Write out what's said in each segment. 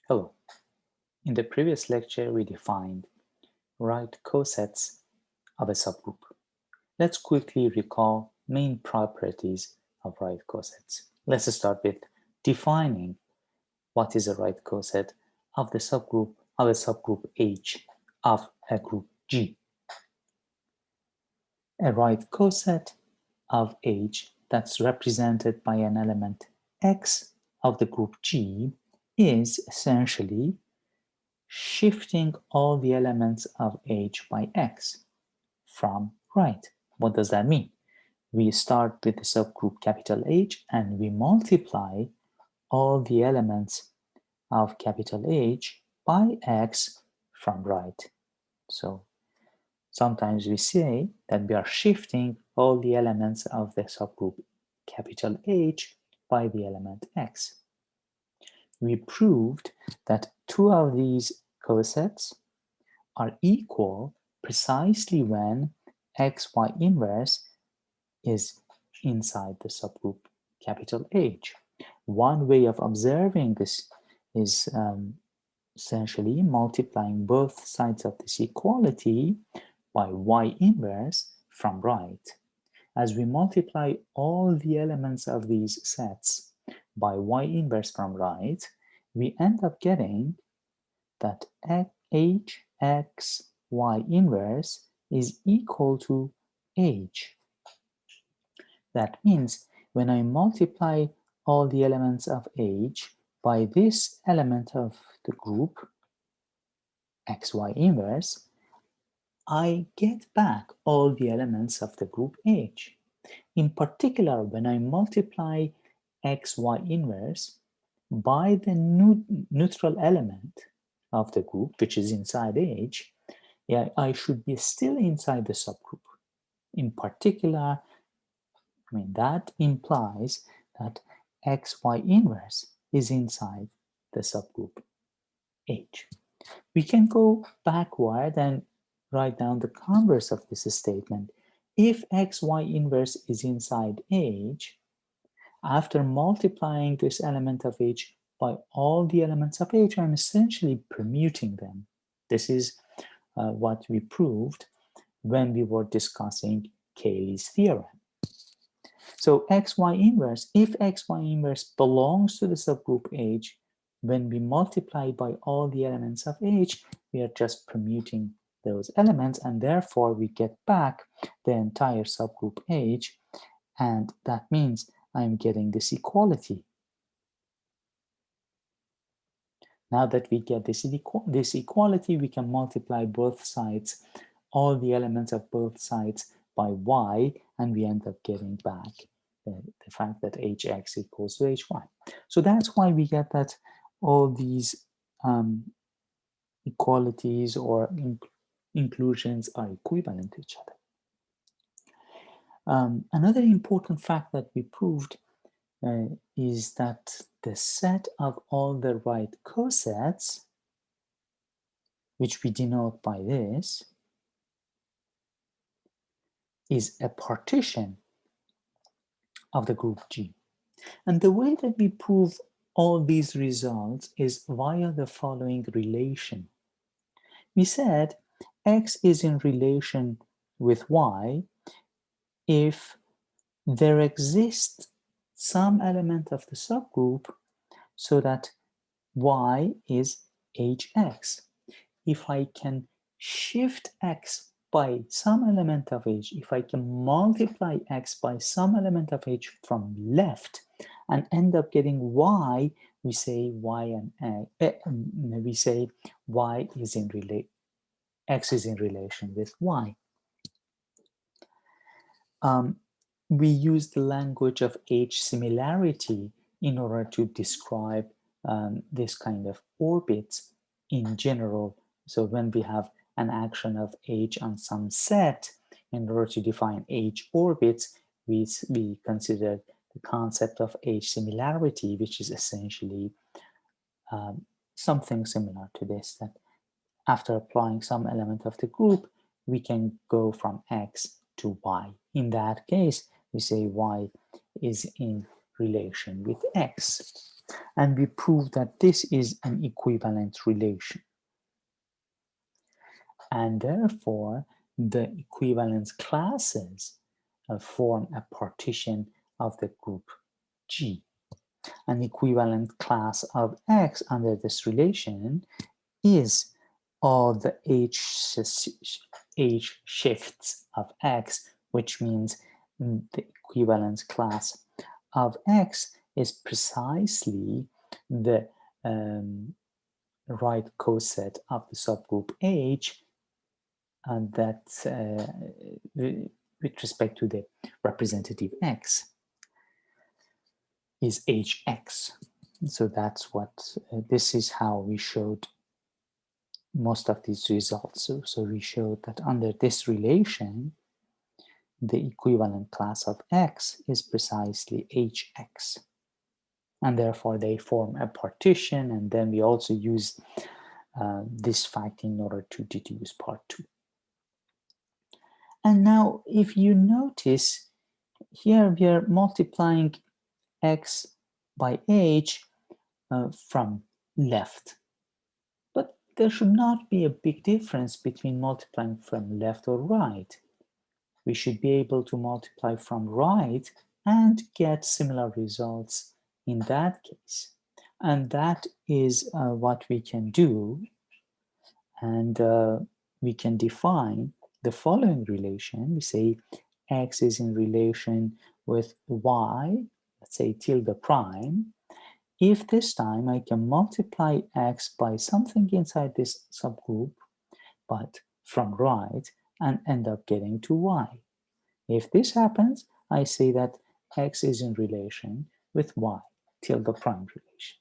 Hello. In the previous lecture, we defined right cosets of a subgroup. Let's quickly recall main properties of right cosets. Let's start with defining what is a right coset of the subgroup of a subgroup H of a group G. A right coset of H that's represented by an element X of the group G is essentially shifting all the elements of H by X from right. What does that mean? We start with the subgroup capital H and we multiply all the elements of capital H by X from right. So sometimes we say that we are shifting all the elements of the subgroup capital H by the element X. We proved that two of these cosets are equal precisely when xy inverse is inside the subgroup capital H. One way of observing this is essentially multiplying both sides of this equality by y inverse from right. As we multiply all the elements of these sets by y inverse from right, we end up getting that hx y inverse is equal to h. That means when I multiply all the elements of H by this element of the group, xy inverse, I get back all the elements of the group H. In particular, when I multiply xy inverse by the neutral element of the group, which is inside H, yeah, I should be still inside the subgroup. In particular, that implies that xy inverse is inside the subgroup H. We can go backward and write down the converse of this statement. If xy inverse is inside H, after multiplying this element of H by all the elements of H, I'm essentially permuting them. This is what we proved when we were discussing Cayley's theorem. So xy inverse, if xy inverse belongs to the subgroup H, when we multiply by all the elements of H, we are just permuting those elements, and therefore we get back the entire subgroup H, and that means I'm getting this equality. Now that we get this equality, we can multiply both sides, all the elements of both sides by y, and we end up getting back the fact that hx equals to hy. So that's why we get that all these equalities or inclusions are equivalent to each other. Another important fact that we proved is that the set of all the right cosets, which we denote by this, is a partition of the group G. And the way that we prove all these results is via the following relation. We said X is in relation with Y if there exists some element of the subgroup so that Y is Hx. If I can shift X by some element of H, if I can multiply X by some element of H from left and end up getting Y, we say Y and we say Y is in X is in relation with Y. We use the language of H similarity in order to describe this kind of orbits in general. So when we have an action of H on some set, in order to define H orbits, we consider the concept of H similarity, which is essentially something similar to this, that after applying some element of the group, we can go from X to Y. In that case, we say Y is in relation with X. And we prove that this is an equivalent relation. And therefore, the equivalence classes form a partition of the group G. An equivalent class of X under this relation is all the H shifts of X, which means the equivalence class of X is precisely the right coset of the subgroup H, and that with respect to the representative X is Hx. So that's what, this is how we showed most of these results. So we showed that under this relation, the equivalent class of X is precisely Hx. And therefore they form a partition, and then we also use this fact in order to deduce part 2. And now if you notice, here we are multiplying X by H from left. But there should not be a big difference between multiplying from left or right. We should be able to multiply from right and get similar results in that case. And that is what we can do. And we can define the following relation. We say X is in relation with Y, let's say tilde prime, if this time I can multiply X by something inside this subgroup, but from right, and end up getting to Y. If this happens, I say that X is in relation with Y, tilde prime relation.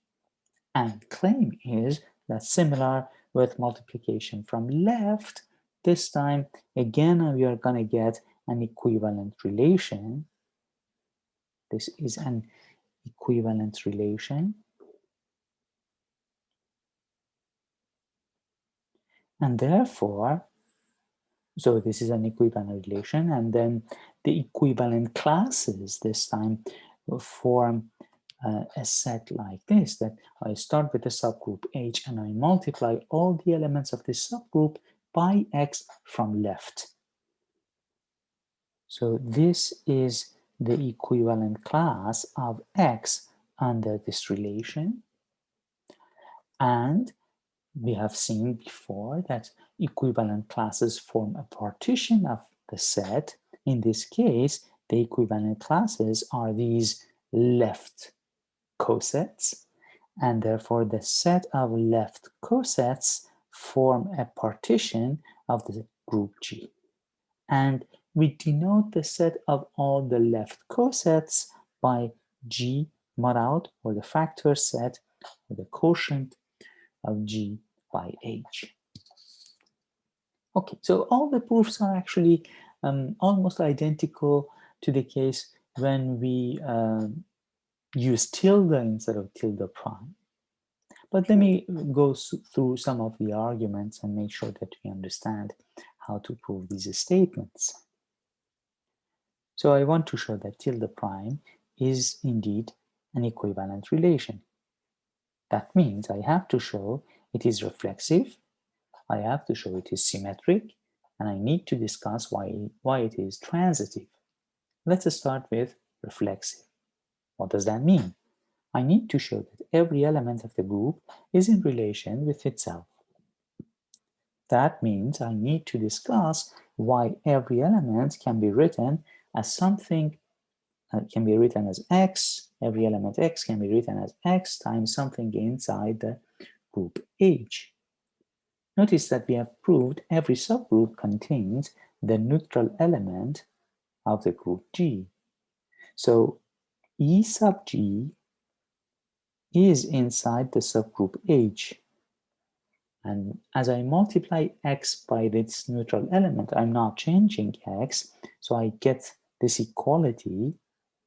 And claim is that similar with multiplication from left, this time, again, we are going to get an equivalent relation. This is an equivalent relation. And therefore, so this is an equivalent relation, and then the equivalent classes this time form a set like this, that I start with the subgroup H and I multiply all the elements of this subgroup by X from left. So this is the equivalent class of X under this relation. And we have seen before that equivalent classes form a partition of the set. In this case, the equivalent classes are these left cosets, and therefore the set of left cosets form a partition of the group G. And we denote the set of all the left cosets by G mod out, or the factor set, or the quotient of G by H. Okay, so all the proofs are actually almost identical to the case when we use tilde instead of tilde prime. But let me go through some of the arguments and make sure that we understand how to prove these statements. So I want to show that tilde prime is indeed an equivalent relation. That means I have to show it is reflexive, I have to show it is symmetric, and I need to discuss why it is transitive. Let's start with reflexive. What does that mean? I need to show that every element of the group is in relation with itself. That means I need to discuss why every element can be written as something, can be written as X, every element X can be written as X times something inside the group H. Notice that we have proved every subgroup contains the neutral element of the group G. So E sub G is inside the subgroup H. And as I multiply X by this neutral element, I'm not changing X, so I get this equality,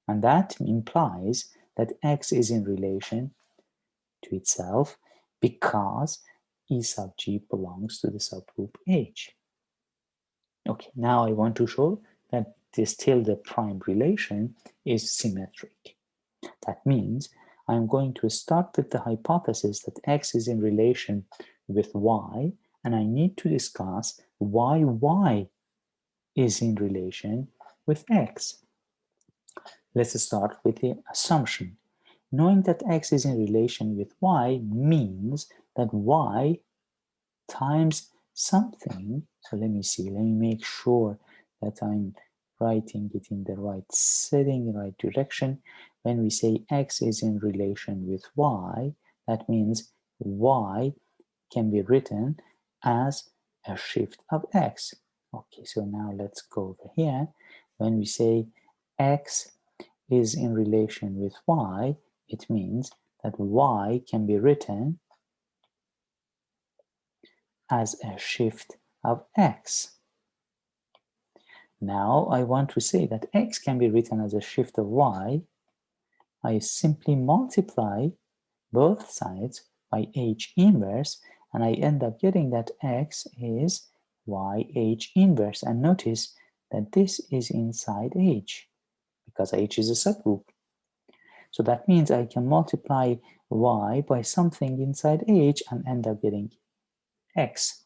and that implies that X is in relation to itself because E sub G belongs to the subgroup H. Okay, now I want to show that this tilde prime relation is symmetric. That means I'm going to start with the hypothesis that x is in relation with y, and I need to discuss why y is in relation with x. Let's start with the assumption. Knowing that x is in relation with y means that y times something. So let me make sure that I'm writing it in the right setting, right direction. When we say x is in relation with y, that means y can be written as a shift of x. Okay, so now let's go over here. When we say x is in relation with y, it means that y can be written as a shift of x. Now I want to say that x can be written as a shift of y. I simply multiply both sides by h inverse, and I end up getting that x is y h inverse. And notice that this is inside h, because h is a subgroup. So that means I can multiply y by something inside h and end up getting x.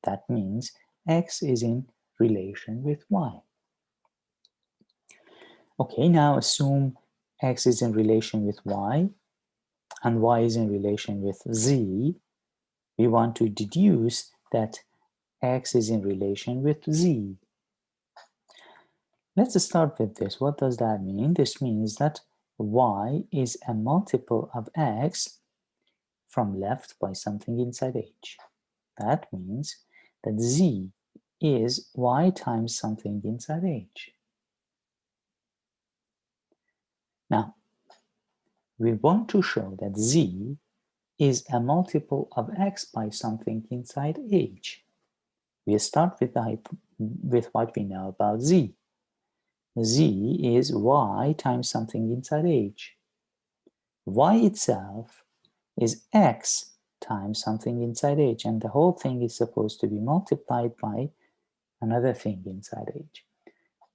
That means x is in relation with y. Okay, now assume x is in relation with y and y is in relation with z. We want to deduce that x is in relation with z. Let's start with this. What does that mean? This means that y is a multiple of x from left by something inside h. That means that z is y times something inside h. Now, we want to show that z is a multiple of x by something inside h. We start with what we know about z. Z is y times something inside h. Y itself is x times something inside h, and the whole thing is supposed to be multiplied by another thing inside h.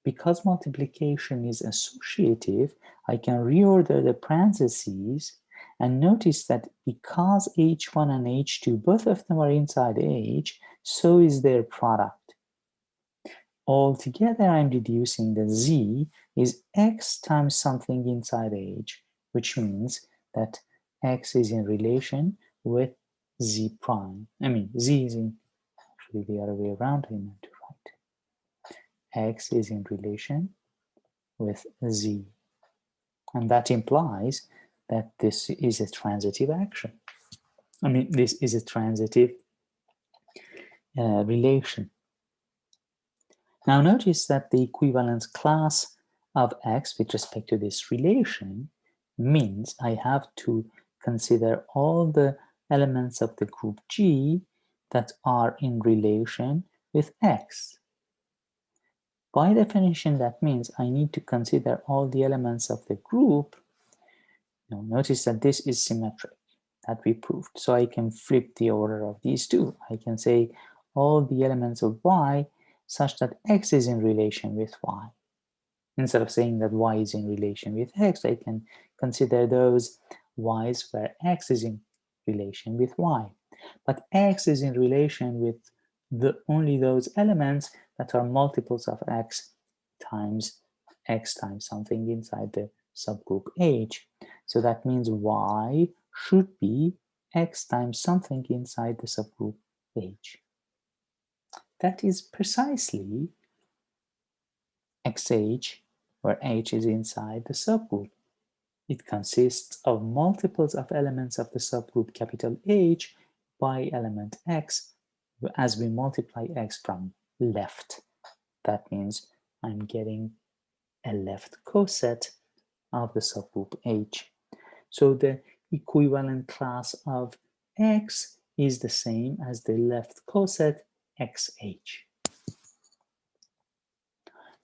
Because multiplication is associative, I can reorder the parentheses and notice that because h1 and h2, both of them are inside h, so is their product. Altogether, I'm deducing that z is x times something inside h, which means that x is in relation with z prime. Z is in, actually the other way around, I meant to write. X is in relation with z. And that implies that this is a transitive action. This is a transitive relation. Now notice that the equivalence class of x with respect to this relation means I have to consider all the elements of the group G that are in relation with x. By definition, that means I need to consider all the elements of the group. Now notice that this is symmetric, that we proved. So I can flip the order of these two. I can say all the elements of y such that x is in relation with y. Instead of saying that y is in relation with x, I can consider those y's where x is in relation with y. But x is in relation with only those elements that are multiples of x times something inside the subgroup H. So that means y should be x times something inside the subgroup H. That is precisely xh, where h is inside the subgroup. It consists of multiples of elements of the subgroup capital H by element x as we multiply x from left. That means I'm getting a left coset of the subgroup H. So the equivalent class of x is the same as the left coset xh.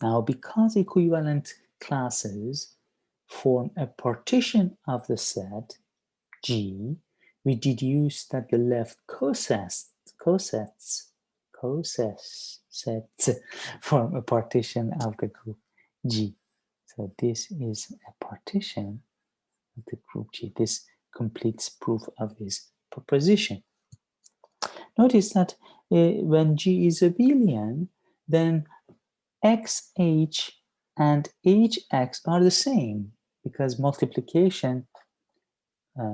Now, because equivalent classes form a partition of the set G, we deduce that the left cosets form a partition of the group G. So this is a partition of the group G. This completes proof of this proposition. Notice that when G is abelian, then XH and HX are the same, because multiplication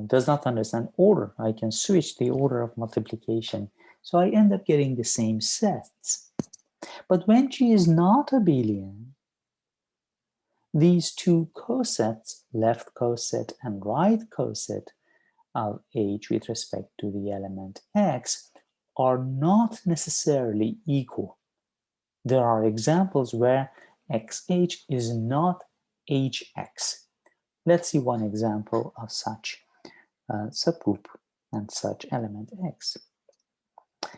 does not understand order. I can switch the order of multiplication, so I end up getting the same sets. But when G is not abelian, these two cosets, left coset and right coset of H with respect to the element X, are not necessarily equal. There are examples where XH is not HX. Let's see one example of such subgroup and such element X.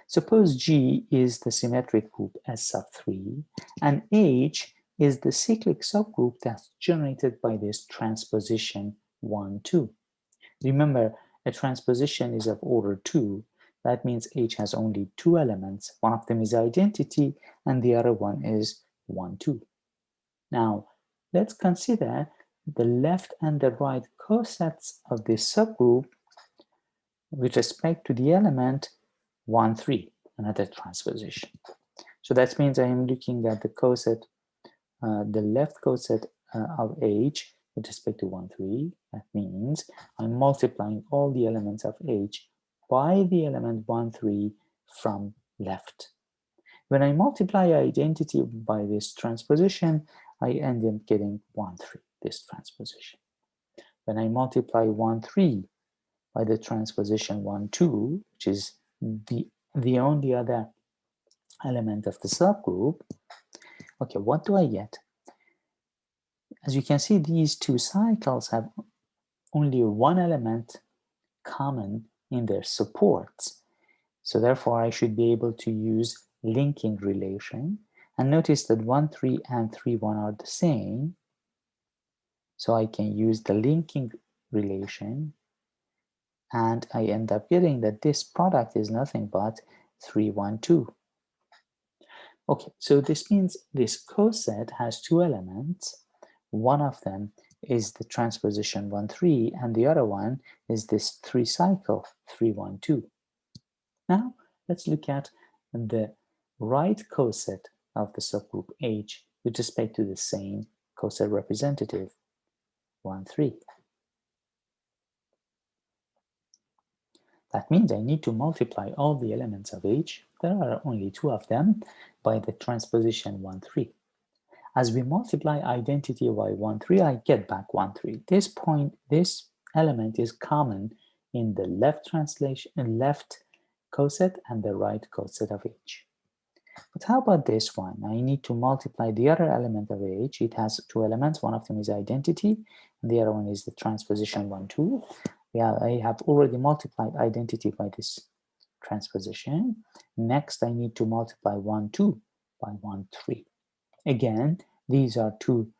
Suppose G is the symmetric group S sub 3 and H is the cyclic subgroup that's generated by this transposition 1, 2. Remember, a transposition is of order 2. That means H has only two elements. One of them is identity and the other one is 1, 2. Now, let's consider the left and the right cosets of this subgroup with respect to the element 1, 3, another transposition. So that means I am looking at the coset, the left coset of H with respect to 1, 3. That means I'm multiplying all the elements of H by the element 1, 3 from left. When I multiply identity by this transposition, I end up getting 1, 3, this transposition. When I multiply 1, 3 by the transposition 1, 2, which is the only other element of the subgroup, okay, what do I get? As you can see, these two cycles have only one element common in their supports. So therefore, I should be able to use linking relation. And notice that 1, 3 and 3, 1 are the same. So I can use the linking relation. And I end up getting that this product is nothing but 3, 1, 2. Okay, so this means this coset has two elements. One of them is the transposition 1, 3, and the other one is this 3 cycle 3, 1, 2. Now let's look at the right coset of the subgroup H with respect to the same coset representative 1, 3. That means I need to multiply all the elements of H, there are only two of them, by the transposition 1, 3. As we multiply identity by 1, 3, I get back 1, 3. This element is common in the left coset and the right coset of H. But how about this one? I need to multiply the other element of H. It has two elements. One of them is identity, and the other one is the transposition 1, 2. Yeah, I have already multiplied identity by this transposition. Next, I need to multiply 1, 2 by 1, 3. Again, these are two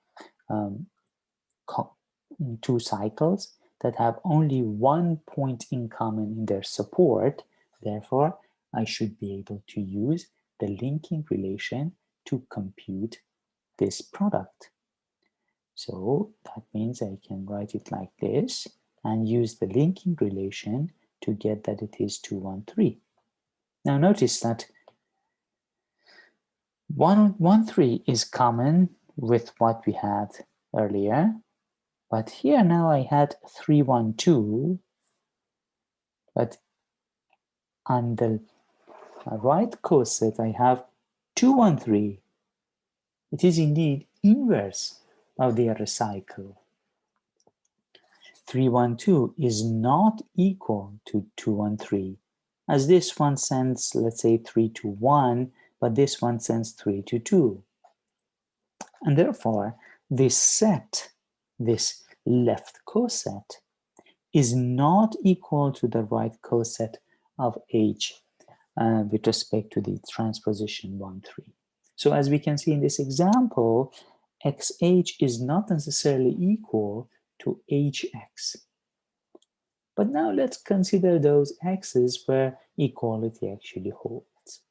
cycles that have only one point in common in their support. Therefore, I should be able to use the linking relation to compute this product. So that means I can write it like this and use the linking relation to get that it is 2, 1, 3. Now notice that 1, 1, 3 is common with what we had earlier, but here now I had 3, 1, 2, but on the right coset I have 2, 1, 3. It is indeed inverse of the other cycle. 3, 1, 2 is not equal to 2, 1, 3, as this one sends, let's say, 3 to 1, but this one sends 3 to 2. And therefore, this set, this left coset, is not equal to the right coset of H with respect to the transposition 1, 3. So as we can see in this example, XH is not necessarily equal to HX. But now let's consider those x's where equality actually holds.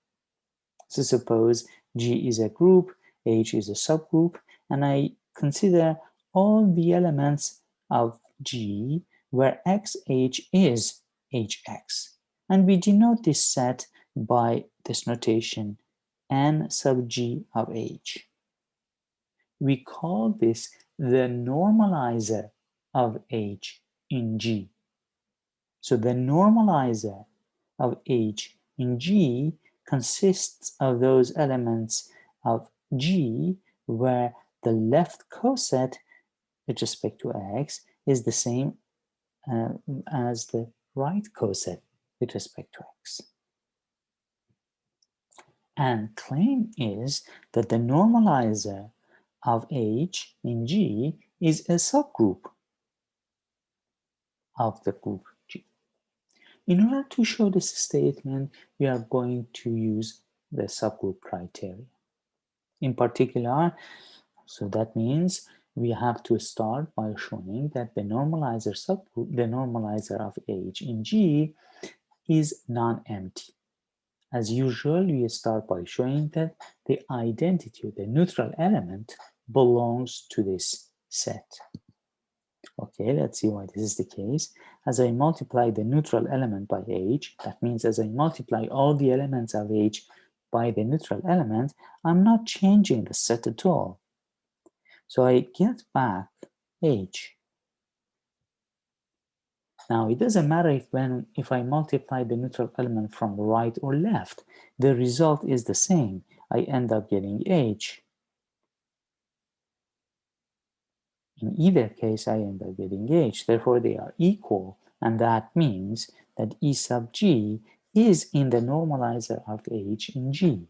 So suppose G is a group, H is a subgroup, and I consider all the elements of G where xh is hx. And we denote this set by this notation n sub g of h. We call this the normalizer of h in G. So the normalizer of h in G consists of those elements of G where the left coset with respect to x is the same as the right coset with respect to x. And claim is that the normalizer of h in G is a subgroup of the group G. In order to show this statement, we are going to use the subgroup criteria. In particular, so that means we have to start by showing that the normalizer subgroup, the normalizer of h in G is non-empty. As usual, we start by showing that the identity, the neutral element, belongs to this set. Okay, let's see why this is the case. As I multiply the neutral element by h, that means as I multiply all the elements of h by the neutral element, I'm not changing the set at all. So I get back h. Now, it doesn't matter if I multiply the neutral element from right or left. The result is the same. I end up getting h. In either case, I end up getting h. Therefore, they are equal. And that means that E sub G is in the normalizer of h in G.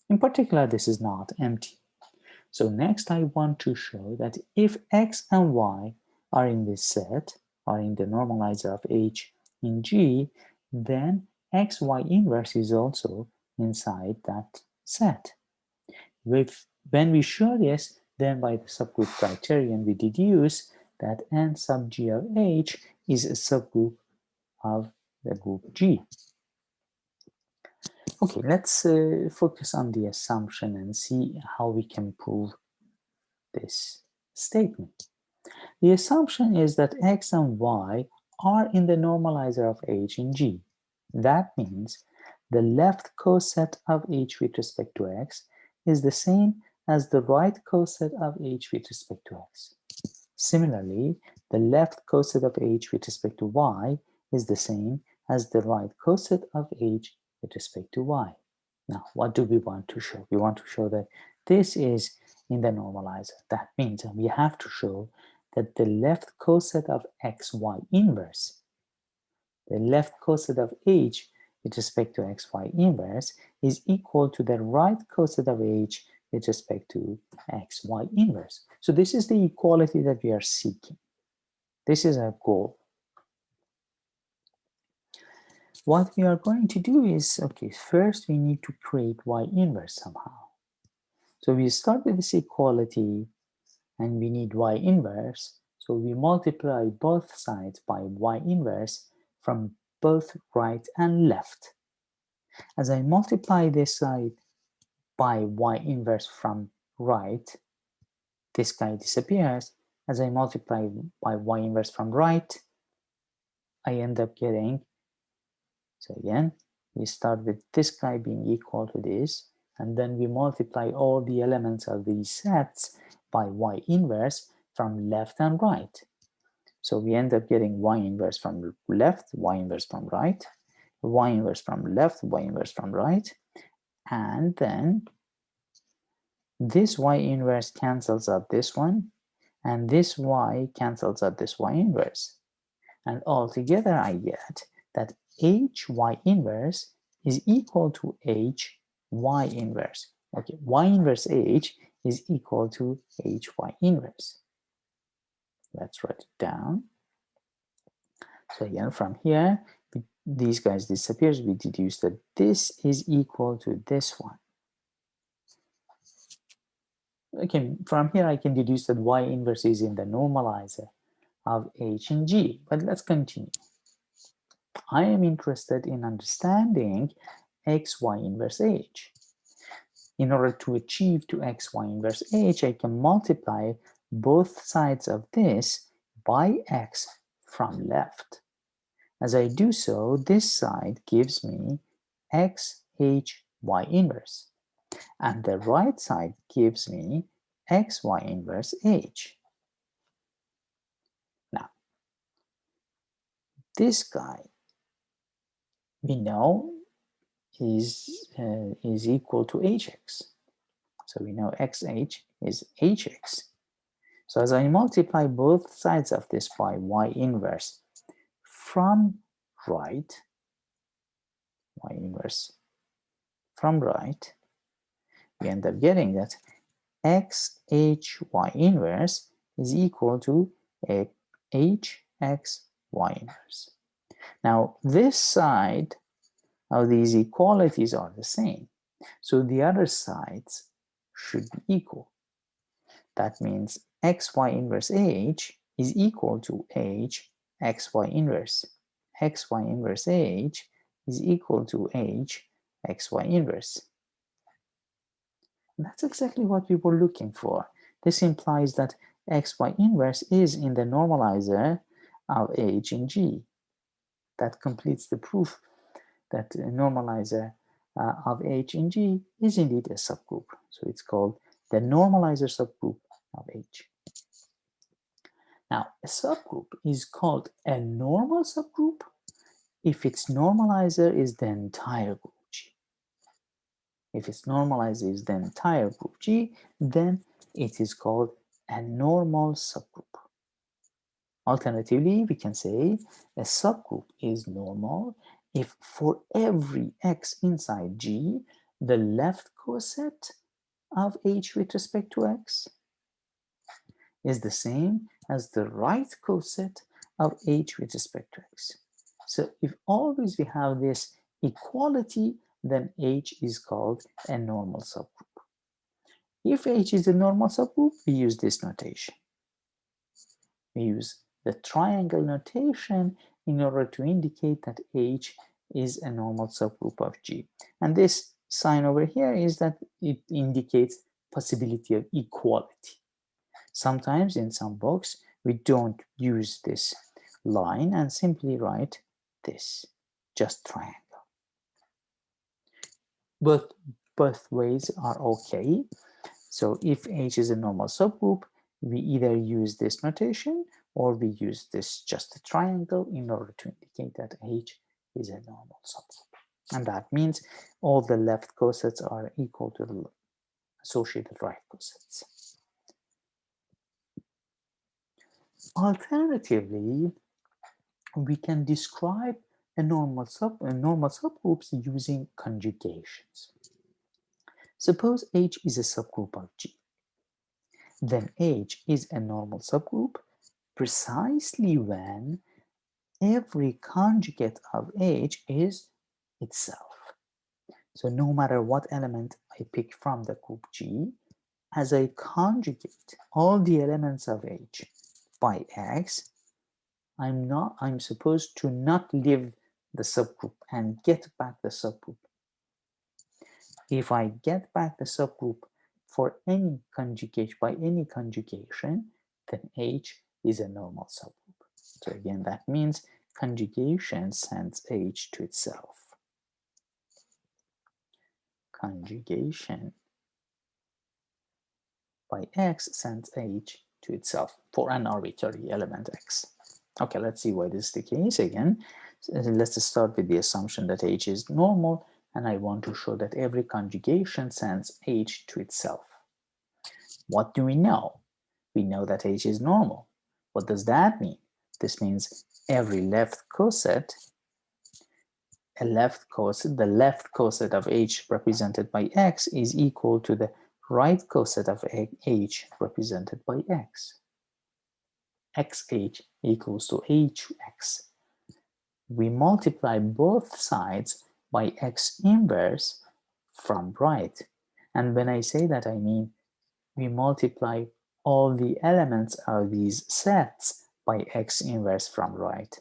In particular, this is not empty. So next, I want to show that if x and y are in this set, are in the normalizer of h in G, then xy inverse is also inside that set. When we show this, then by the subgroup criterion, we deduce that n sub g of h is a subgroup of the group G. Okay, let's focus on the assumption and see how we can prove this statement. The assumption is that x and y are in the normalizer of h in G. That means the left coset of h with respect to x is the same as the right coset of h with respect to x. Similarly, the left coset of h with respect to y is the same as the right coset of h with respect to y. Now, what do we want to show? We want to show that this is in the normalizer. That means we have to show that the left coset of xy inverse, the left coset of h with respect to xy inverse is equal to the right coset of h with respect to xy inverse. So this is the equality that we are seeking. This is our goal. What we are going to do is, okay, first we need to create y inverse somehow. So we start with this equality and we need y inverse. So we multiply both sides by y inverse from both right and left. As I multiply this side by y inverse from right, this guy disappears. As I multiply by y inverse from right, I end up getting, so again, we start with this guy being equal to this, and then we multiply all the elements of these sets by y inverse from left and right. So we end up getting y inverse from left, y inverse from right, y inverse from left, y inverse from right, and then this y inverse cancels out this one, and this y cancels out this y inverse. And altogether I get that hy inverse is equal to hy inverse. Okay, y inverse h is equal to hy inverse. Let's write it down. So again, from here, these guys disappears. We deduce that this is equal to this one. Okay, from here I can deduce that y inverse is in the normalizer of h and g. But let's continue. I am interested in understanding xy inverse h. In order to achieve to xy inverse h, I can multiply both sides of this by x from left. As I do so, this side gives me x h y inverse, and the right side gives me x y inverse h. Now, this guy we know is equal to hx. So we know xh is hx. So as I multiply both sides of this by y inverse from right, y inverse from right, we end up getting that xhy inverse is equal to a hxy inverse. Now this side of these equalities are the same, so the other sides should be equal. That means xy inverse h is equal to h xy inverse. Xy inverse h is equal to h xy inverse. And that's exactly what we were looking for. This implies that xy inverse is in the normalizer of h in G. That completes the proof that the normalizer of h in G is indeed a subgroup. So it's called the normalizer subgroup of H. Now, a subgroup is called a normal subgroup if its normalizer is the entire group G. If its normalizer is the entire group G, then it is called a normal subgroup. Alternatively, we can say a subgroup is normal if for every x inside G, the left coset of H with respect to x is the same as the right coset of H with respect to x. So if always we have this equality, then H is called a normal subgroup. If H is a normal subgroup, we use this notation. We use the triangle notation in order to indicate that H is a normal subgroup of G. And this sign over here is that it indicates possibility of equality. Sometimes in some books, we don't use this line and simply write this, just triangle. Both ways are okay. So if H is a normal subgroup, we either use this notation or we use this just a triangle in order to indicate that H is a normal subgroup. And that means all the left cosets are equal to the associated right cosets. Alternatively, we can describe a normal subgroups using conjugations. Suppose H is a subgroup of G. Then H is a normal subgroup precisely when every conjugate of H is itself. So no matter what element I pick from the group G, as I conjugate all the elements of H by X, I'm supposed to not leave the subgroup and get back the subgroup. If I get back the subgroup for any conjugation, by any conjugation, then H is a normal subgroup. So again, that means conjugation sends H to itself. Conjugation by X sends H to itself for an arbitrary element X. Okay, let's see why this is the case again. So let's start with the assumption that H is normal, and I want to show that every conjugation sends H to itself. What do we know? We know that H is normal. What does that mean? This means every left coset, the left coset of H represented by X is equal to the right coset of H represented by X. XH equals to HX. We multiply both sides by X inverse from right. And when I say that, I mean we multiply all the elements of these sets by X inverse from right.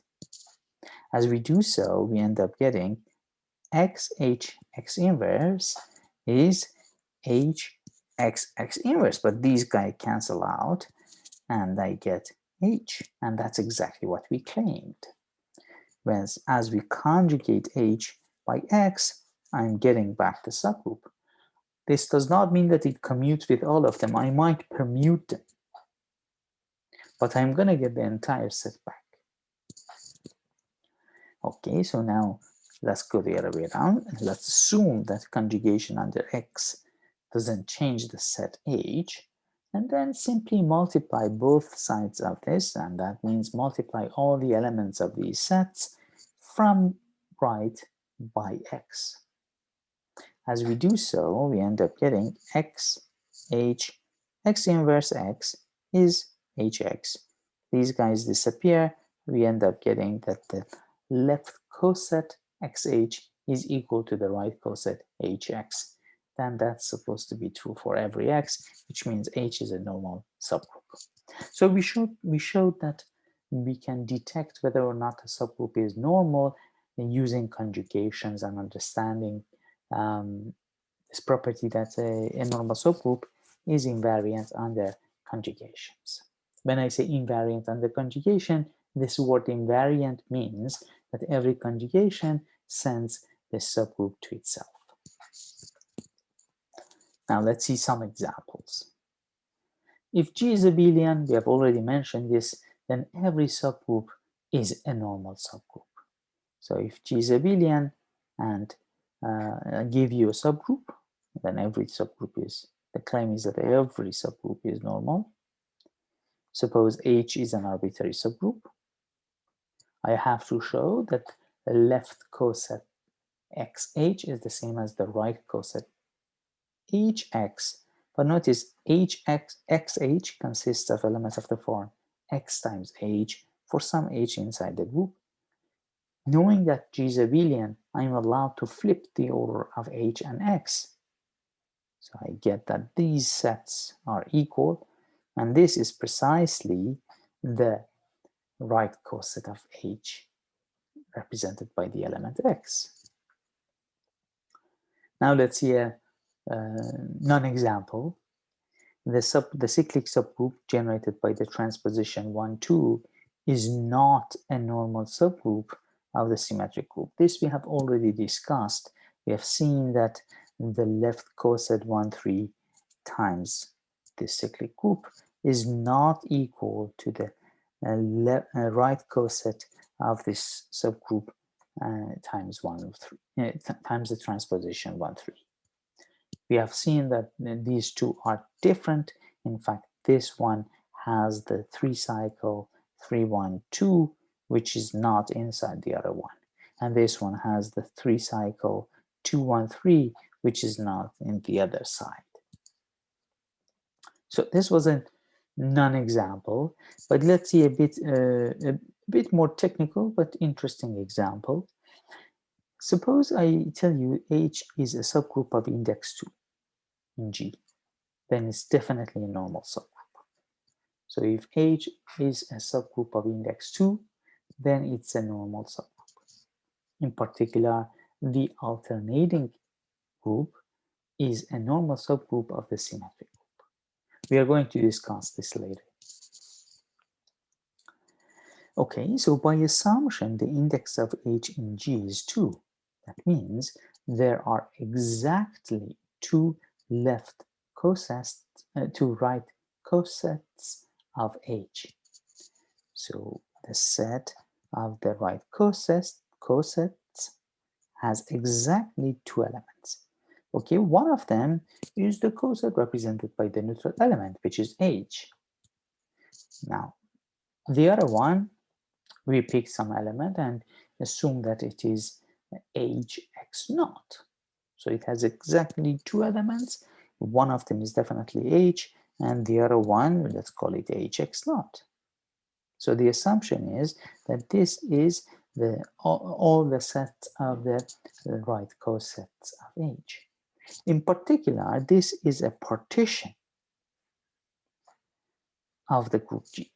As we do so, we end up getting XH X inverse is HX X inverse, but these guys cancel out, and I get H, and that's exactly what we claimed. Whereas as we conjugate H by X, I'm getting back the subgroup. This does not mean that it commutes with all of them. I might permute them, but I'm going to get the entire set back. Okay, so now let's go the other way around, and let's assume that conjugation under X doesn't change the set H, and then simply multiply both sides of this, and that means multiply all the elements of these sets from right by X. As we do so, we end up getting X, H, X inverse X is HX. These guys disappear. We end up getting that the left coset XH is equal to the right coset HX. Then that's supposed to be true for every X, which means H is a normal subgroup. So we showed that we can detect whether or not a subgroup is normal using conjugations and understanding this property that a normal subgroup is invariant under conjugations. When I say invariant under conjugation, this word invariant means that every conjugation sends the subgroup to itself. Now let's see some examples. If G is abelian, we have already mentioned this, then every subgroup is a normal subgroup. So if G is abelian and I give you a subgroup, then every subgroup is, the claim is that every subgroup is normal. Suppose H is an arbitrary subgroup. I have to show that the left coset XH is the same as the right coset HX. But notice XH consists of elements of the form X times H for some H inside the group. Knowing that G is abelian, I'm allowed to flip the order of H and X. So I get that these sets are equal, and this is precisely the right coset of H represented by the element X. Now let's see a non-example. The cyclic subgroup generated by the transposition 1, 2 is not a normal subgroup of the symmetric group. This we have already discussed. We have seen that the left coset 1, 3 times the cyclic group is not equal to the right coset of this subgroup times 1, 3 times the transposition 1, 3. We have seen that these two are different. In fact, this one has the 3-cycle 3, 1, 2, which is not inside the other one. And this one has the 3-cycle 2, 1, 3, which is not in the other side. So this was a non-example, but let's see a bit more technical but interesting example. Suppose I tell you H is a subgroup of index 2 in G, then it's definitely a normal subgroup. So if H is a subgroup of index 2, then it's a normal subgroup. In particular, the alternating group is a normal subgroup of the symmetric group. We are going to discuss this later. Okay, so by assumption, the index of H in G is 2. That means there are exactly two left cosets, two right cosets of H. So the set of the right cosets has exactly two elements. Okay, one of them is the coset represented by the neutral element, which is H. Now, the other one, we pick some element and assume that it is HX naught. So it has exactly two elements. One of them is definitely H, and the other one, let's call it HX naught. So the assumption is that this is all the sets of the right cosets of H. In particular, this is a partition of the group G.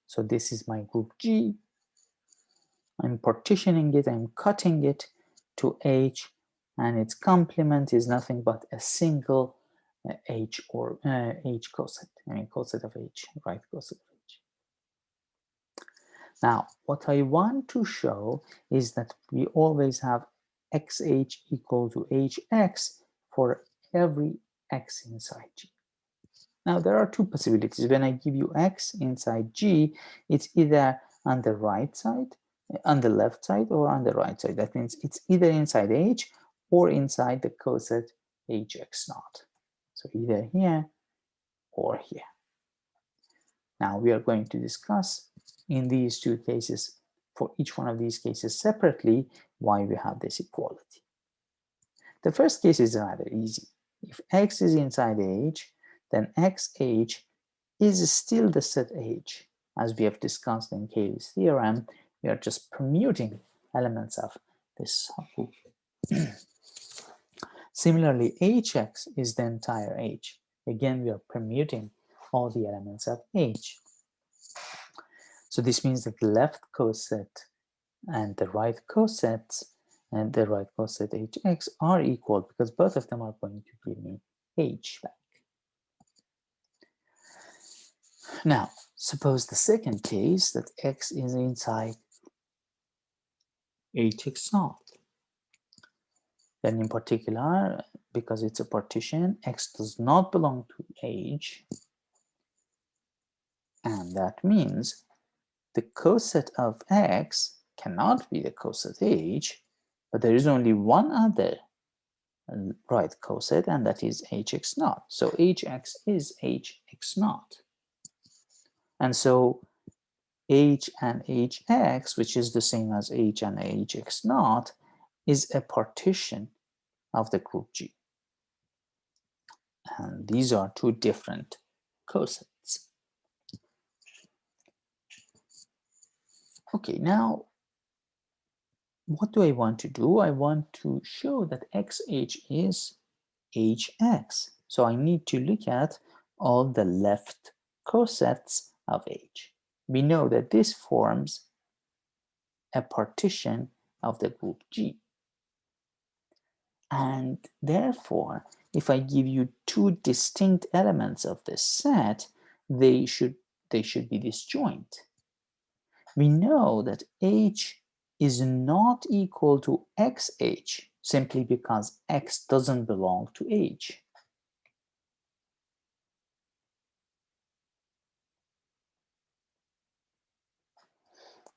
So this is my group G. I'm partitioning it, I'm cutting it to H, and its complement is nothing but a single H or H coset. coset of H, right coset of H. Now, what I want to show is that we always have XH equal to HX for every X inside G. Now, there are two possibilities. When I give you X inside G, it's either on the right side, on the left side, or on the right side. That means it's either inside H or inside the coset HX naught. So either here or here. Now we are going to discuss in these two cases, for each one of these cases separately, why we have this equality. The first case is rather easy. If X is inside H, then XH is still the set H. As we have discussed in Cayley's theorem, we are just permuting elements of this subgroup. Similarly, HX is the entire H. Again, we are permuting all the elements of H. So this means that the left coset and the right coset HX are equal because both of them are going to give me H back. Now, suppose the second case that X is inside HX naught. Then in particular, because it's a partition, X does not belong to H. And that means the coset of X cannot be the coset H, but there is only one other right coset, and that is HX naught. So HX is HX naught. And so H and HX, which is the same as H and HX naught, is a partition of the group G. And these are two different cosets. Okay, now what do I want to do? I want to show that XH is HX. So I need to look at all the left cosets of H. We know that this forms a partition of the group G. And therefore, if I give you two distinct elements of this set, they should be disjoint. We know that H is not equal to XH simply because X doesn't belong to H.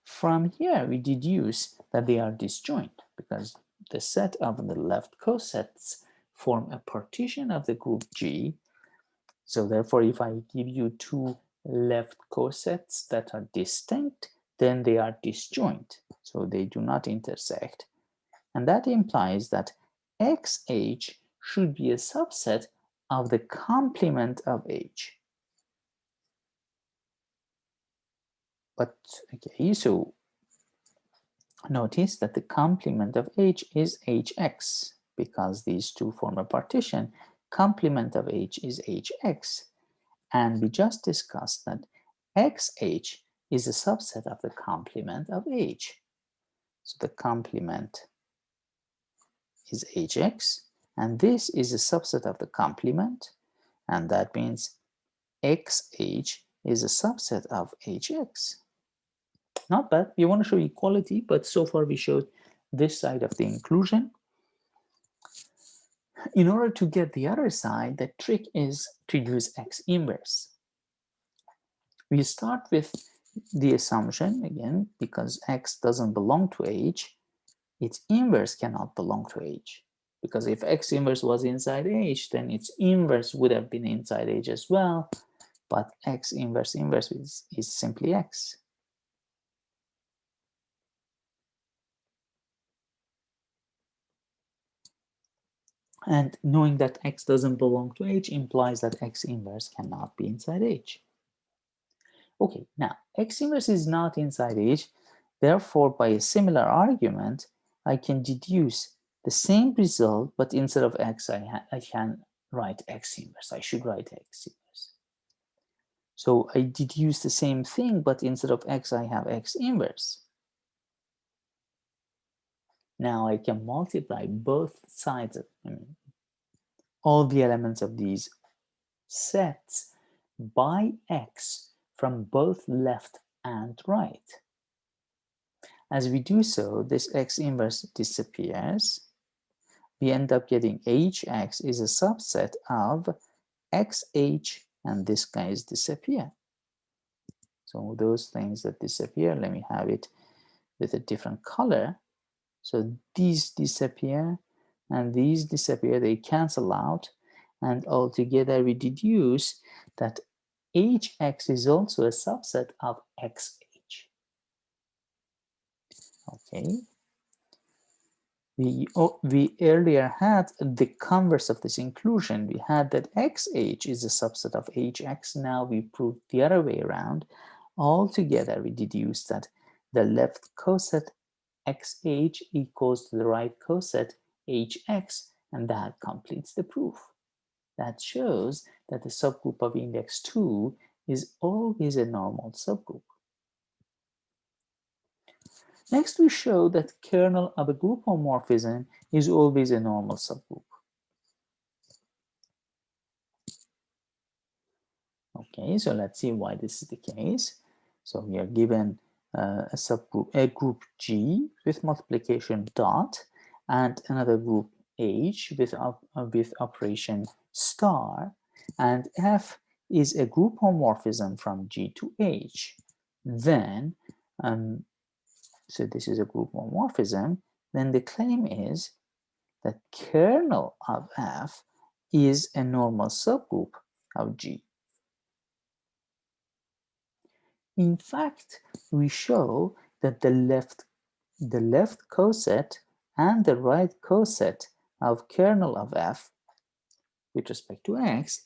From here, we deduce that they are disjoint because the set of the left cosets form a partition of the group G. So therefore, if I give you two left cosets that are distinct, then they are disjoint. So they do not intersect. And that implies that XH should be a subset of the complement of H. But, okay, so notice that the complement of H is HX because these two form a partition. Complement of H is HX. And we just discussed that XH is a subset of the complement of H. So the complement is HX, and this is a subset of the complement, and that means XH is a subset of HX. Not bad. We want to show equality, but so far we showed this side of the inclusion. In order to get the other side, the trick is to use X inverse. We start with the assumption, again, because X doesn't belong to H, its inverse cannot belong to H. Because if X inverse was inside H, then its inverse would have been inside H as well. But X inverse is simply X. And knowing that X doesn't belong to H implies that X inverse cannot be inside H. Okay, now X inverse is not inside H. Therefore, by a similar argument, I can deduce the same result, but instead of X, I can write X inverse. I should write X inverse. So I deduce the same thing, but instead of X, I have X inverse. Now I can multiply both sides of all the elements of these sets by X from both left and right. As we do so, this X inverse disappears. We end up getting HX is a subset of XH, and this guys disappear. So those things that disappear, let me have it with a different color. So these disappear and these disappear, they cancel out, and altogether we deduce that HX is also a subset of XH. Okay. We earlier had the converse of this inclusion. We had that XH is a subset of HX. Now we proved the other way around. Altogether, we deduce that the left coset XH equals to the right coset HX, and that completes the proof. That shows that the subgroup of index 2 is always a normal subgroup. Next, we show that kernel of a group homomorphism is always a normal subgroup. Okay, so let's see why this is the case. So we are given a subgroup, a group G with multiplication dot, and another group H with operation star, and F is a group homomorphism from G to H. Then so this is a group homomorphism, then the claim is that kernel of F is a normal subgroup of G. In fact, we show that the left coset and the right coset of kernel of F with respect to X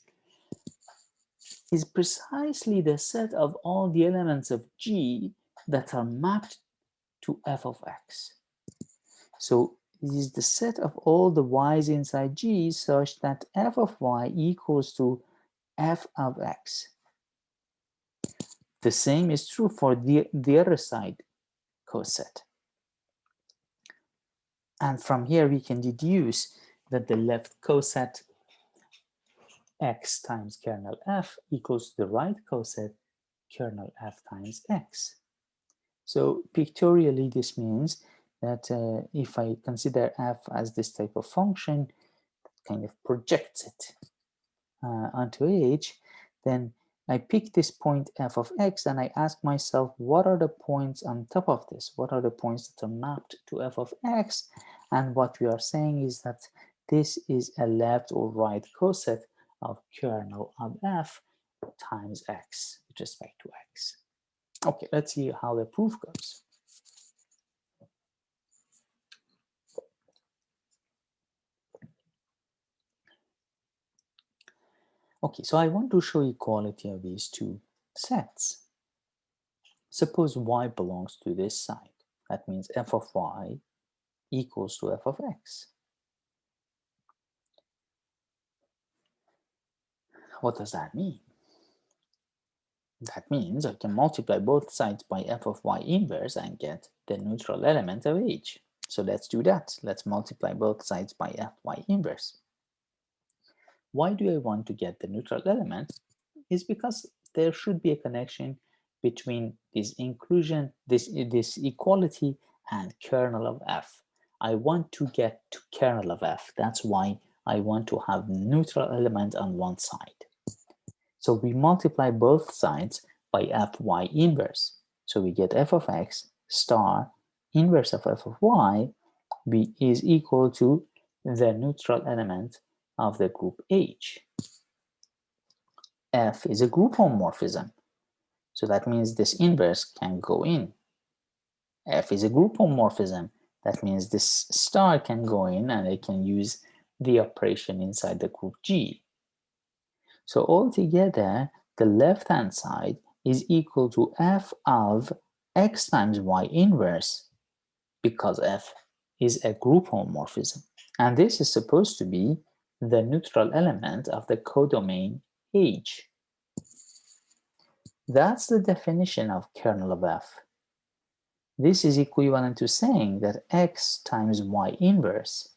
is precisely the set of all the elements of G that are mapped to f of X. So it is the set of all the y's inside G such that f of y equals to f of X. The same is true for the other side coset. And from here we can deduce that the left coset X times kernel F equals to the right coset kernel F times X. So pictorially this means that if I consider F as this type of function that kind of projects it onto H, then I pick this point f of X and I ask myself, what are the points on top of this? What are the points that are mapped to f of X? And what we are saying is that this is a left or right coset of kernel of F times X with respect to X. Okay, let's see how the proof goes. Okay, so I want to show equality of these two sets. Suppose y belongs to this side. That means f of y equals to f of X. What does that mean? That means I can multiply both sides by f of y inverse and get the neutral element of H. So let's do that. Let's multiply both sides by fy inverse. Why do I want to get the neutral element? Is because there should be a connection between this inclusion, this equality, and kernel of F. I want to get to kernel of F. That's why I want to have neutral element on one side. So we multiply both sides by fy inverse. So we get f of X star inverse of f of y is equal to the neutral element of the group H. F is a group homomorphism. So that means this inverse can go in. F is a group homomorphism. That means this star can go in and I can use the operation inside the group G. So altogether, the left-hand side is equal to f of X times y inverse because F is a group homomorphism. And this is supposed to be the neutral element of the codomain H. That's the definition of kernel of F. This is equivalent to saying that X times y inverse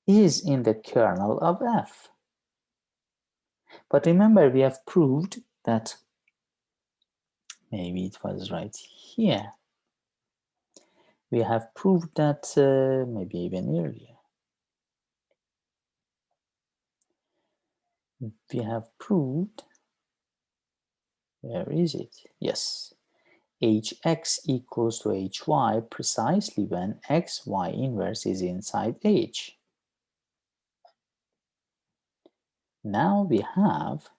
is in the kernel of F. But remember, we have proved that, maybe it was right here, we have proved that, maybe even earlier, we have proved, where is it? Yes, hx equals to hy precisely when xy inverse is inside h. Now we have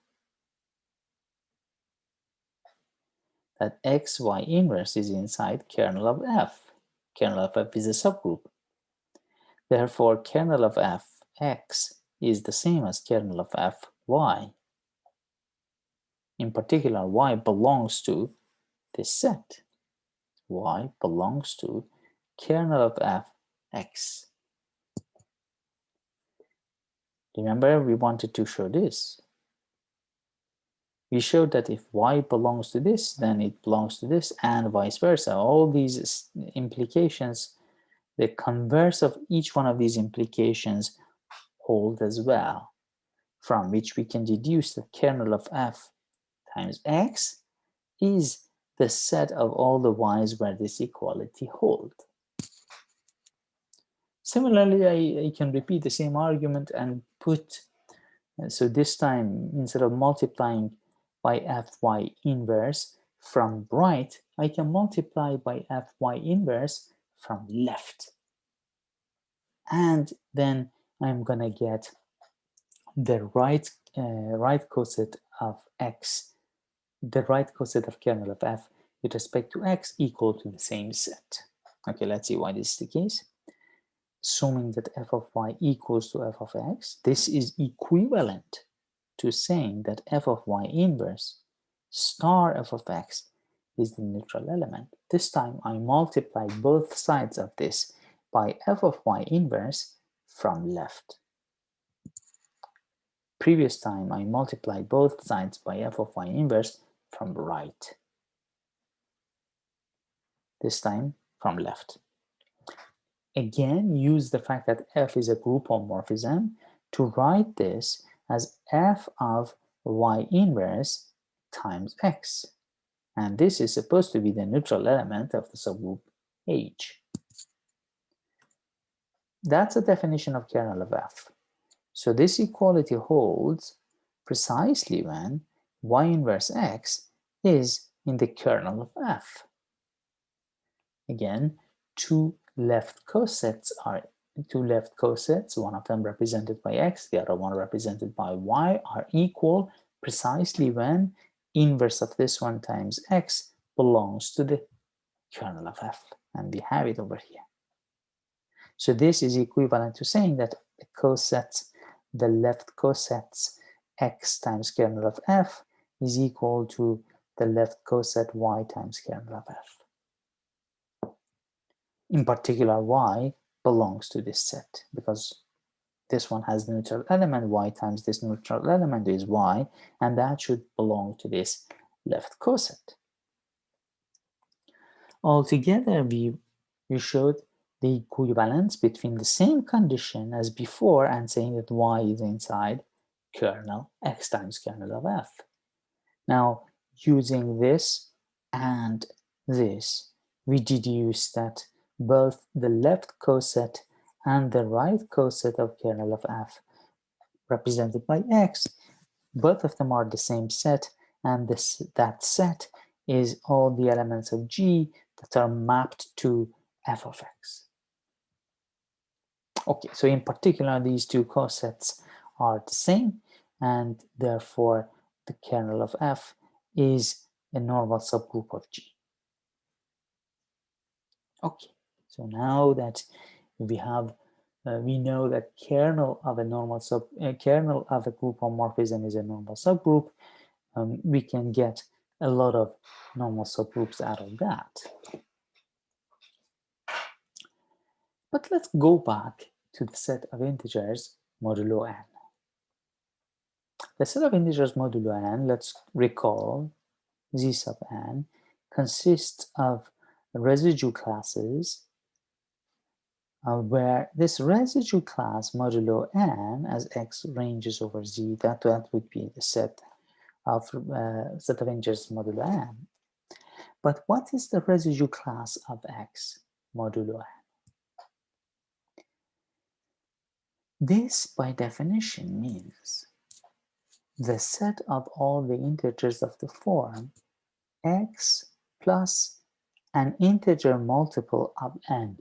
that xy inverse is inside kernel of f. Kernel of f is a subgroup. Therefore, kernel of fx is the same as kernel of fy. In particular, y belongs to this set. Y belongs to kernel of fx. Remember, we wanted to show this. We showed that if y belongs to this, then it belongs to this, and vice versa. All these implications, the converse of each one of these implications hold as well, from which we can deduce that kernel of f times x is the set of all the y's where this equality holds. Similarly, I can repeat the same argument and put, so this time, instead of multiplying by fy inverse from right, I can multiply by fy inverse from left. And then I'm gonna get the right coset of x, the right coset of kernel of f with respect to x equal to the same set. Okay, let's see why this is the case. Assuming that f of y equals to f of x, this is equivalent to saying that f of y inverse star f of x is the neutral element. This time I multiply both sides of this by f of y inverse from left. Previous time I multiplied both sides by f of y inverse from right. This time from left. Again, use the fact that f is a group homomorphism to write this as f of y inverse times x. And this is supposed to be the neutral element of the subgroup H. That's a definition of kernel of f. So this equality holds precisely when y inverse x is in the kernel of f. Again, two left cosets, one of them represented by x, the other one represented by y, are equal precisely when inverse of this one times x belongs to the kernel of f, and we have it over here. So this is equivalent to saying that the left cosets x times kernel of f is equal to the left coset y times kernel of f. In particular, y belongs to this set because this one has the neutral element, y times this neutral element is y, and that should belong to this left coset. Altogether, we showed the equivalence between the same condition as before and saying that y is inside kernel x times kernel of f. Now, using this and this, we deduce that both the left coset and the right coset of kernel of f, represented by x, both of them are the same set, and that set is all the elements of G that are mapped to f of x. Okay, so in particular, these two cosets are the same, and therefore the kernel of f is a normal subgroup of G. Okay, so now that we have, we know that kernel of a group homomorphism is a normal subgroup, we can get a lot of normal subgroups out of that. But let's go back to the set of integers modulo n. The set of integers modulo n, let's recall, z sub n, consists of residue classes where this residue class modulo n as x ranges over z, that would be the set of integers modulo n. But what is the residue class of x modulo n? This, by definition, means the set of all the integers of the form x plus an integer multiple of n.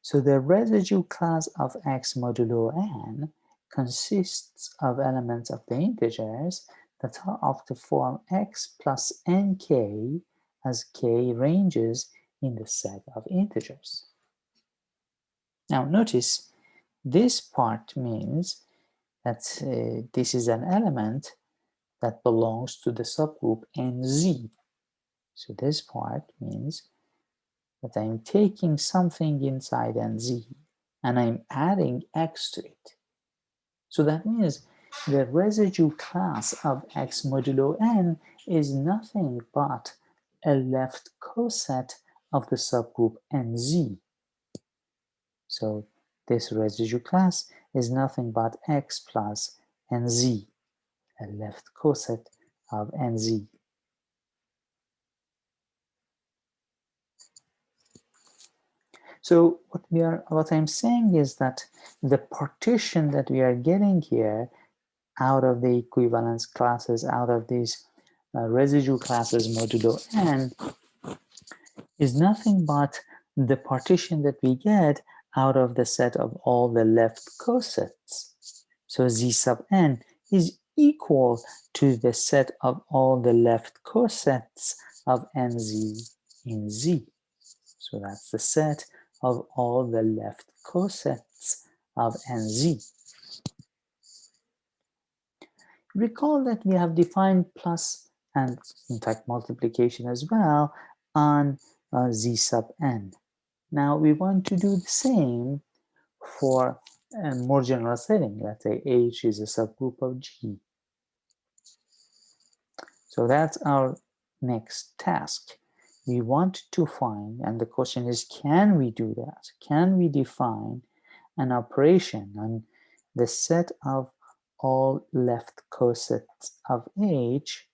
So the residue class of x modulo n consists of elements of the integers that are of the form x plus nk as k ranges in the set of integers. Now notice, this part means that this is an element that belongs to the subgroup NZ. So this part means that I'm taking something inside NZ and I'm adding x to it. So that means the residue class of x modulo n is nothing but a left coset of the subgroup NZ. So this residue class is nothing but x plus nz, a left coset of nz. So what I'm saying is that the partition that we are getting here out of the equivalence classes, out of these residue classes modulo n, is nothing but the partition that we get out of the set of all the left cosets. So z sub n is equal to the set of all the left cosets of nz in z. So that's the set of all the left cosets of nz. Recall that we have defined plus and in fact multiplication as well on z sub n. Now we want to do the same for a more general setting. Let's say H is a subgroup of G. So that's our next task. We want to find, and the question is, can we do that? Can we define an operation on the set of all left cosets of H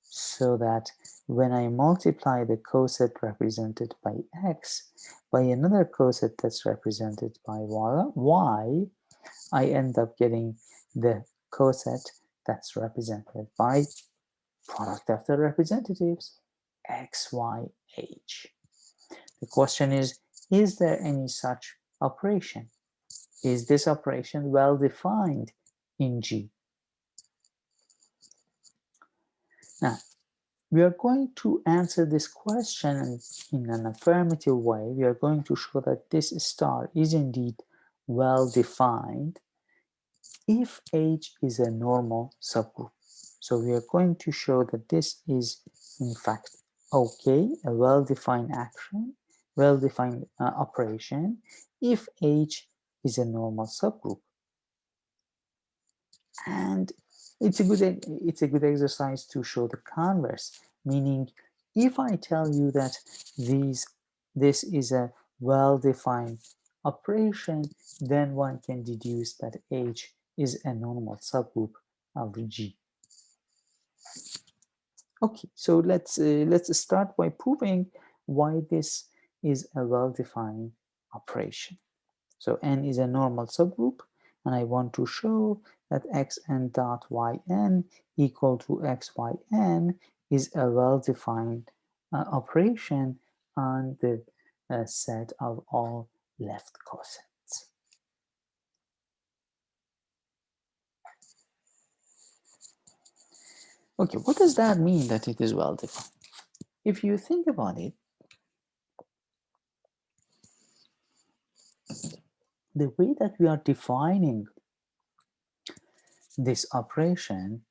so that when I multiply the coset represented by X by another coset that's represented by Y, I end up getting the coset that's represented by product of the representatives, X, Y, H. The question is there any such operation? Is this operation well defined in G? Now, we are going to answer this question in an affirmative way. We are going to show that this star is indeed well defined if H is a normal subgroup. So we are going to show that this is in fact okay, a well-defined action, well-defined operation, if H is a normal subgroup. And it's a good exercise to show the converse, meaning if I tell you that this is a well-defined operation, then one can deduce that H is a normal subgroup of G. Okay, so let's start by proving why this is a well-defined operation. So n is a normal subgroup, and I want to show that xn dot yn equal to xyn is a well-defined operation on the set of all left cosets. Okay, what does that mean that it is well-defined? If you think about it, the way that we are defining this operation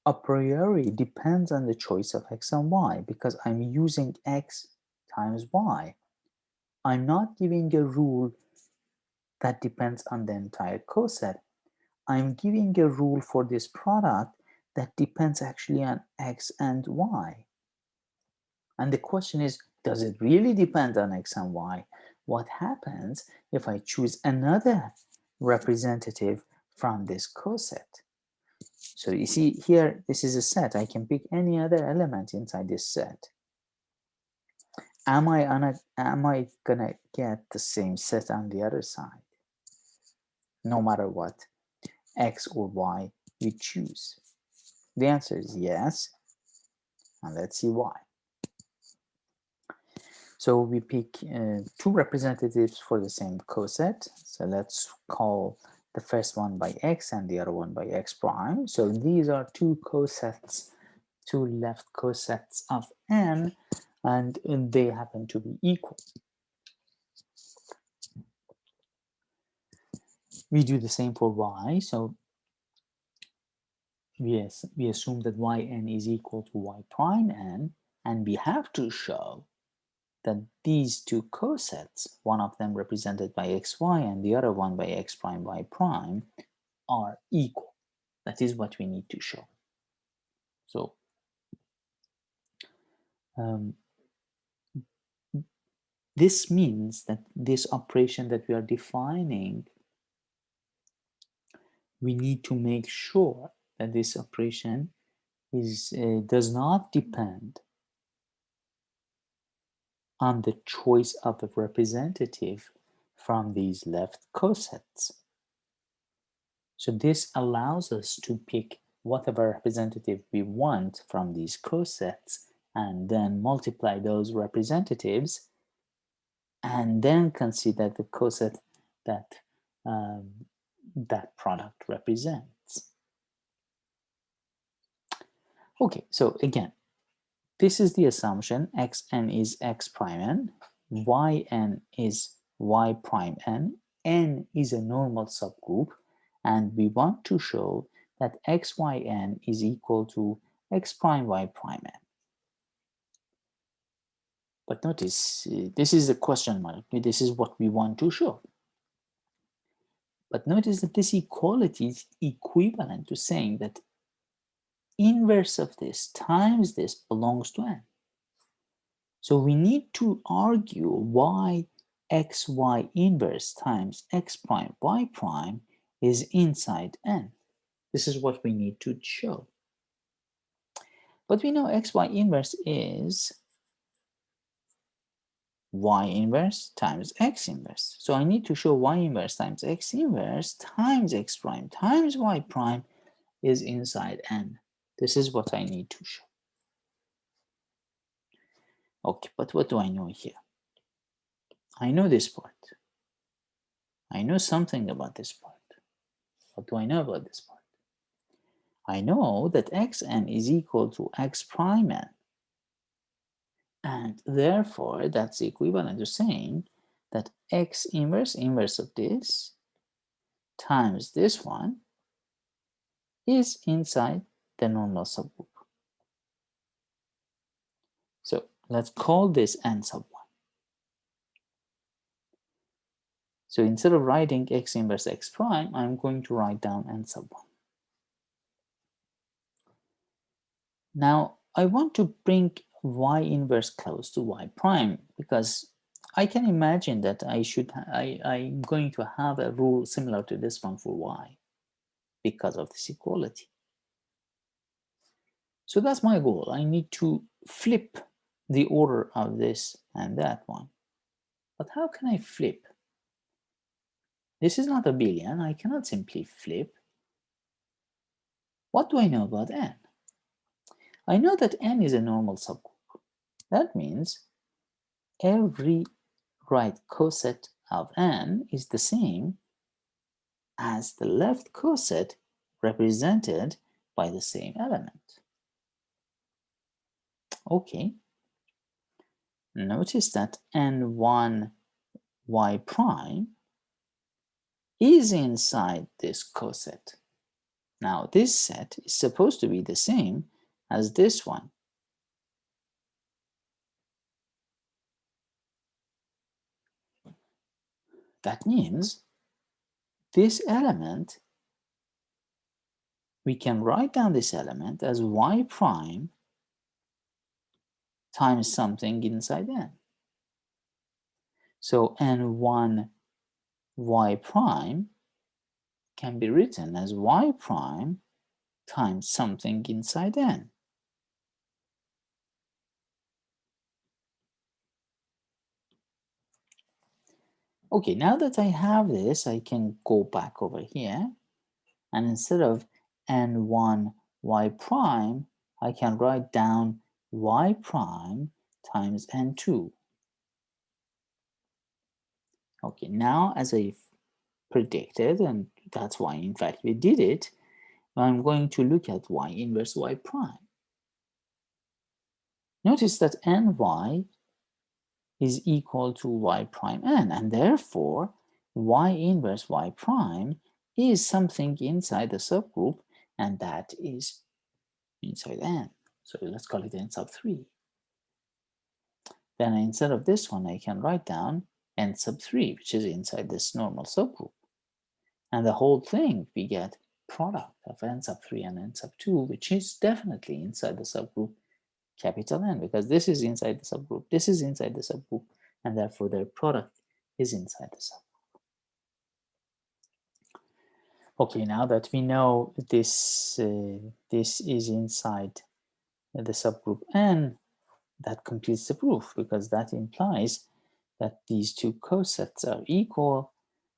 a priori depends on the choice of x and y, because I'm using x times y. I'm not giving a rule that depends on the entire coset. I'm giving a rule for this product that depends actually on x and y. And the question is, does it really depend on x and y? what happens if I choose another representative from this coset. So you see here, this is a set. I can pick any other element inside this set. Am I gonna get the same set on the other side, no matter what X or Y you choose? The answer is yes, and let's see why. So we pick two representatives for the same coset. So let's call the first one by X and the other one by X prime. So these are two cosets, two left cosets of N, and they happen to be equal. We do the same for Y. So we assume that Yn is equal to Y prime N, and we have to show that these two cosets, one of them represented by xy and the other one by x prime y prime, are equal. That is what we need to show. So this means that this operation that we are defining, we need to make sure that this operation does not depend on the choice of a representative from these left cosets. So this allows us to pick whatever representative we want from these cosets and then multiply those representatives and then consider the coset that that product represents. Okay, so again, this is the assumption: xn is x prime n, yn is y prime n is a normal subgroup, and we want to show that xyn is equal to x prime y prime n. But notice, this is a question mark. This is what we want to show. But notice that this equality is equivalent to saying that inverse of this times this belongs to n. So we need to argue why xy inverse times x prime y prime is inside n. This is what we need to show. But we know xy inverse is y inverse times x inverse. So I need to show y inverse times x inverse times x prime times y prime is inside n. This is what I need to show. Okay, but what do I know here? I know this part. I know something about this part. What do I know about this part? I know that xn is equal to x prime n. And therefore, that's equivalent to saying that x inverse of this times this one is inside the normal subgroup. So let's call this n sub 1. So instead of writing x inverse x prime, I'm going to write down n sub 1. Now, I want to bring y inverse close to y prime because I can imagine that I'm going to have a rule similar to this one for y because of this equality. So that's my goal. I need to flip the order of this and that one. But how can I flip? This is not a billion. I cannot simply flip. What do I know about n? I know that n is a normal subgroup. That means every right coset of n is the same as the left coset represented by the same element. Okay. Notice that n1 y prime is inside this coset. Now, this set is supposed to be the same as this one. That means this element, we can write down this element as y prime times something inside n. So n1 y prime can be written as y prime times something inside n. Okay, now that I have this, I can go back over here, and instead of n1 y prime, I can write down y prime times n2. Okay, now as I predicted, and that's why in fact we did it, I'm going to look at y inverse y prime. Notice that ny is equal to y prime n, and therefore y inverse y prime is something inside the subgroup, and that is inside n. So let's call it n sub 3. Then instead of this one, I can write down n sub 3, which is inside this normal subgroup. And the whole thing, we get product of n sub 3 and n sub 2, which is definitely inside the subgroup capital N, because this is inside the subgroup, this is inside the subgroup, and therefore their product is inside the subgroup. Okay, now that we know this, this is inside the subgroup N, that completes the proof, because that implies that these two cosets are equal,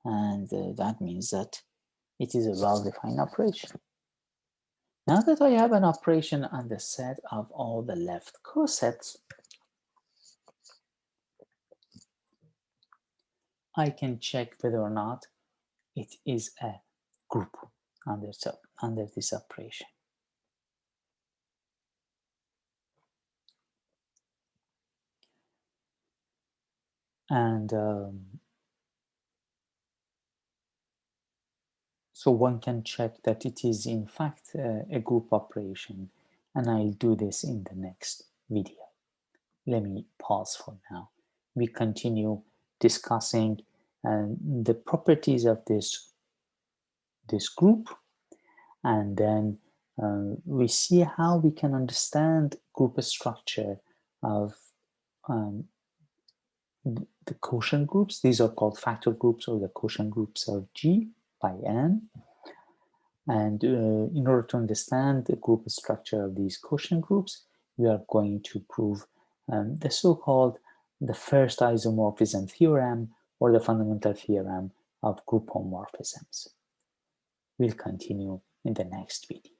and that means that it is a well-defined operation. Now that I have an operation on the set of all the left cosets, I can check whether or not it is a group under this operation. And so one can check that it is in fact a group operation, and I'll do this in the next video. Let me pause for now. We continue discussing the properties of this group, and then we see how we can understand group structure of the quotient groups. These are called factor groups, or the quotient groups of G by N. And in order to understand the group structure of these quotient groups, we are going to prove the so-called the first isomorphism theorem, or the fundamental theorem of group homomorphisms. We'll continue in the next video.